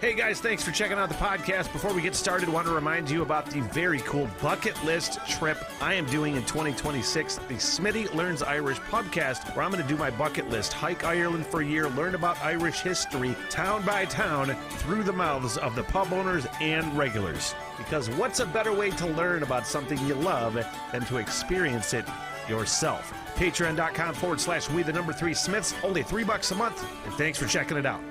Hey guys, thanks for checking out the podcast. Before we get started, I want to remind you about the very cool bucket list trip I am doing in 2026, the Smitty Learns Irish podcast, where I'm going to do my bucket list, hike Ireland for a year, learn about Irish history, town by town, through the mouths of the pub owners and regulars. Because what's a better way to learn about something you love than to experience it yourself? Patreon.com/we3Smiths, only $3 a month, and thanks for checking it out.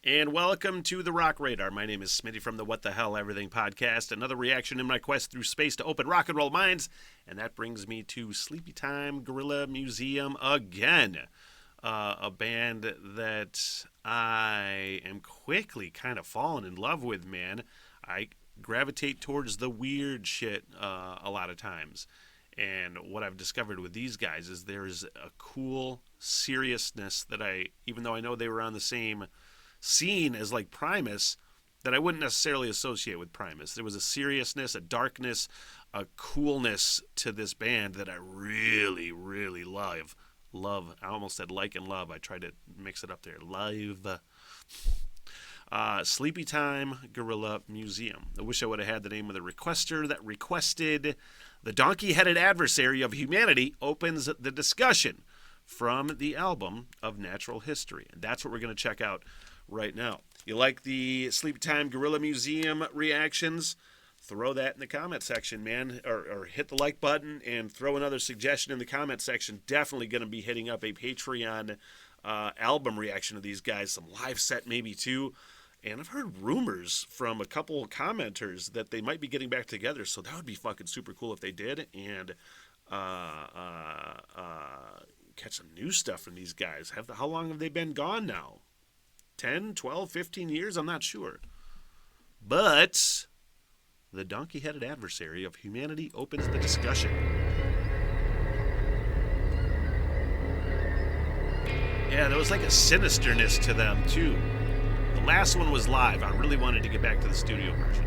And welcome to the Rock Radar. My name is Smitty from the What the Hell Everything podcast. Another reaction in my quest through space to open rock and roll minds. And that brings me to Sleepytime Gorilla Museum again. A band that I am quickly kind of falling in love with, man. I gravitate towards the weird shit a lot of times. And what I've discovered with these guys is there's a cool seriousness that even though I know they were on the same scene as like Primus, that I wouldn't necessarily associate with Primus. There was a seriousness, a darkness, a coolness to this band that I really, really love. I almost said like and love. I tried to mix it up there. Live. Sleepytime Gorilla Museum. I wish I would have had the name of the requester that requested. The donkey-headed adversary of humanity opens the discussion from the album of Natural History. And that's what we're going to check out right now. You like the Sleepytime Gorilla Museum reactions? Throw that in the comment section, man, or hit the like button and throw another suggestion in the comment section. Definitely going to be hitting up a Patreon album reaction of these guys, some live set maybe too. And I've heard rumors from a couple commenters that they might be getting back together, so that would be fucking super cool if they did. And catch some new stuff from these guys. How long have they been gone now? 10, 12, 15 years? I'm not sure. But the donkey-headed adversary of humanity opens the discussion. Yeah, there was like a sinisterness to them, too. The last one was live. I really wanted to get back to the studio version.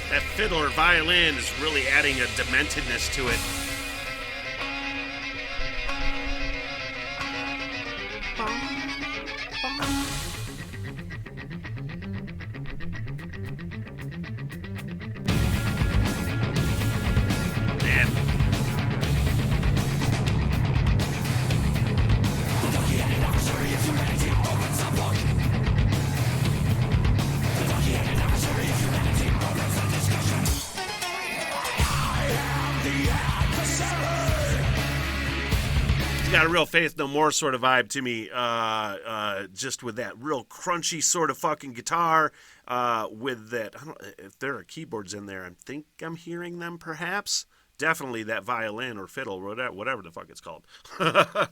That fiddle or violin is really adding a dementedness to it. Man. It's got a real Faith No More sort of vibe to me, just with that real crunchy sort of fucking guitar, with that, I don't know if there are keyboards in there, I think I'm hearing them perhaps. Definitely that violin or fiddle, whatever the fuck it's called. I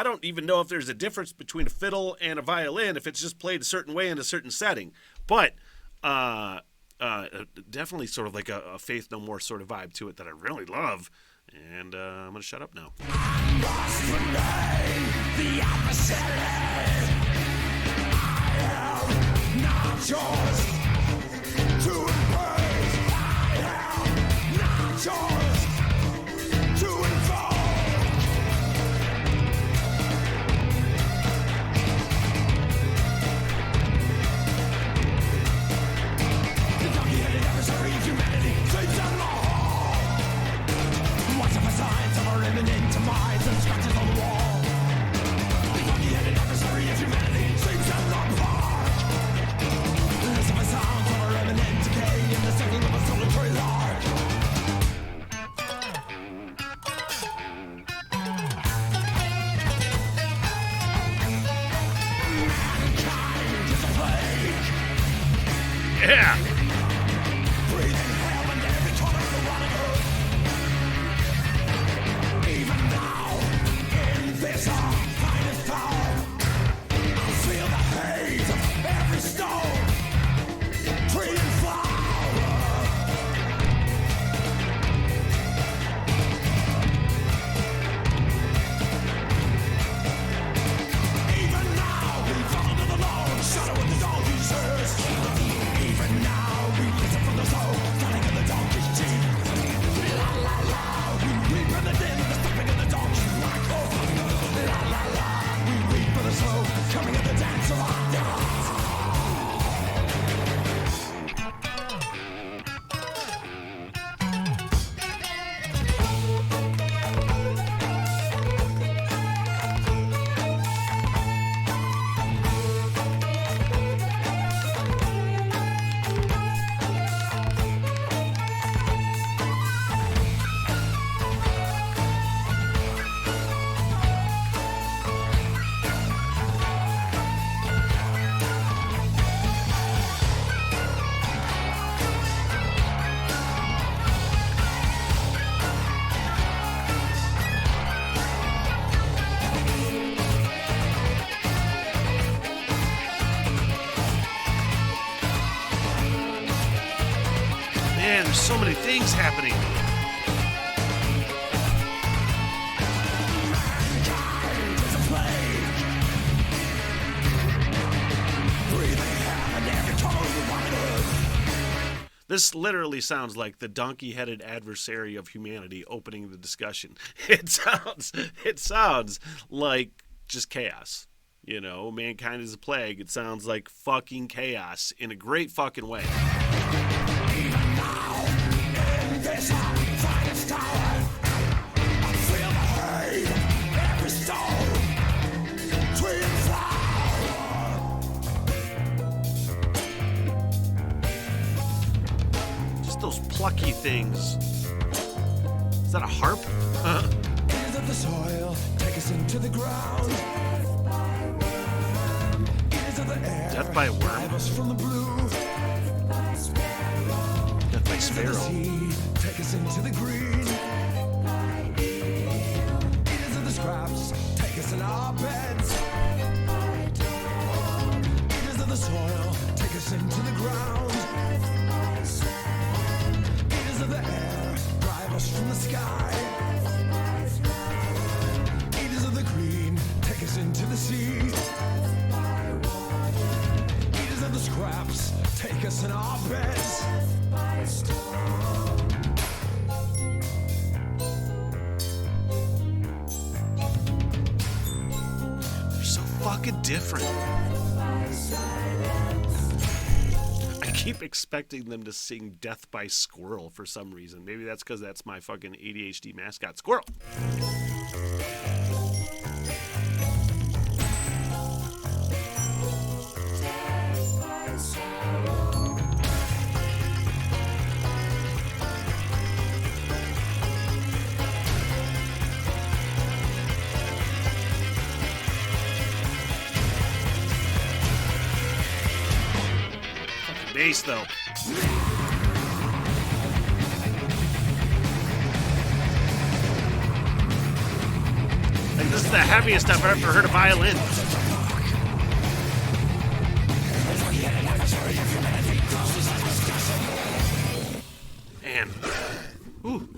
don't even know if there's a difference between a fiddle and a violin if it's just played a certain way in a certain setting. But definitely sort of like a Faith No More sort of vibe to it that I really love. And I'm going to shut up now. I must remain the adversary. I am not yours to embrace. I am not yours to involve. The donkey-headed adversary of humanity sleeps in the hall. Watch out for signs of our imminent demise and scratches on the wall. The donkey-headed adversary of humanity sleeps in the park. Listen for sounds of our imminent decay and the singing of a solitary lark. Mankind is a plague. Yeah! Breathing hell into every corner of the rotting earth. Even now, There's so many things happening. This literally sounds like the donkey-headed adversary of humanity opening the discussion. It sounds like just chaos. You know, mankind is a plague. It sounds like fucking chaos in a great fucking way. Even now, in this finest tower, I feel the hate, every stone, tree and flower. Just those plucky things. Is that a harp? Is of the soil, take us into the ground. Death by a worm. From the blue. Death by sparrow. Take us into the green. Eaters of the scraps, take us in our beds. Eaters of the soil, take us into the ground. Eaters of the air, drive us from the sky. Eaters of the green, take us into the sea. The scraps take us in our beds. They're so fucking different. I keep expecting them to sing Death by Squirrel for some reason. Maybe that's because that's my fucking ADHD mascot, Squirrel. Bass though. Like, this is the heaviest I've ever heard a violin. Man. Ooh.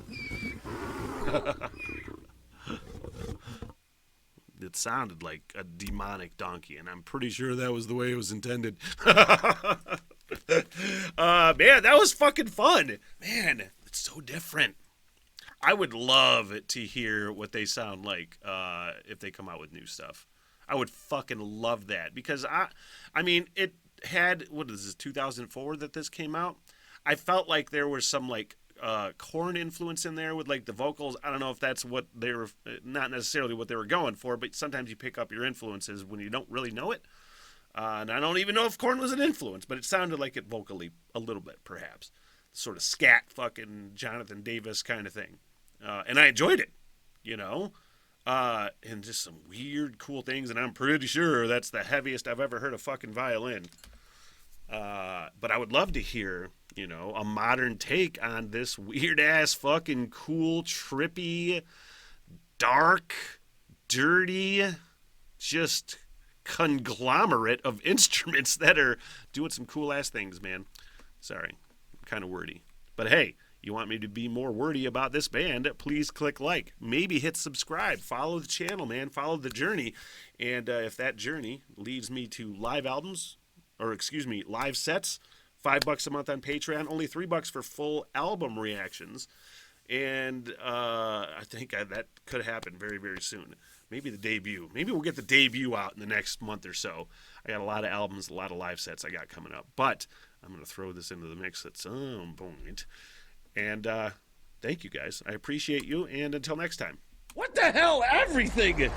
It sounded like a demonic donkey, and I'm pretty sure that was the way it was intended. Man, that was fucking fun. Man, it's so different. I would love to hear what they sound like if they come out with new stuff. I would fucking love that, because I mean, it had, what is this, 2004 that this came out? I felt like there was some like Korn influence in there with like the vocals. I don't know if that's what they were, not necessarily what they were going for, but sometimes you pick up your influences when you don't really know it. And I don't even know if Korn was an influence, but it sounded like it vocally a little bit, perhaps. Sort of scat fucking Jonathan Davis kind of thing. And I enjoyed it, you know? And just some weird, cool things, and I'm pretty sure that's the heaviest I've ever heard a fucking violin. But I would love to hear, you know, a modern take on this weird-ass fucking cool, trippy, dark, dirty, just conglomerate of instruments that are doing some cool-ass things, man. Sorry, I'm kind of wordy. But hey, you want me to be more wordy about this band, please click like. Maybe hit subscribe. Follow the channel, man. Follow the journey. And if that journey leads me to live albums, or excuse me, live sets, $5 a month on Patreon, only $3 for full album reactions. And I think that could happen very, very soon. Maybe the debut. Maybe we'll get the debut out in the next month or so. I got a lot of albums, a lot of live sets I got coming up. But I'm going to throw this into the mix at some point. And thank you guys. I appreciate you. And until next time. What the hell? Everything!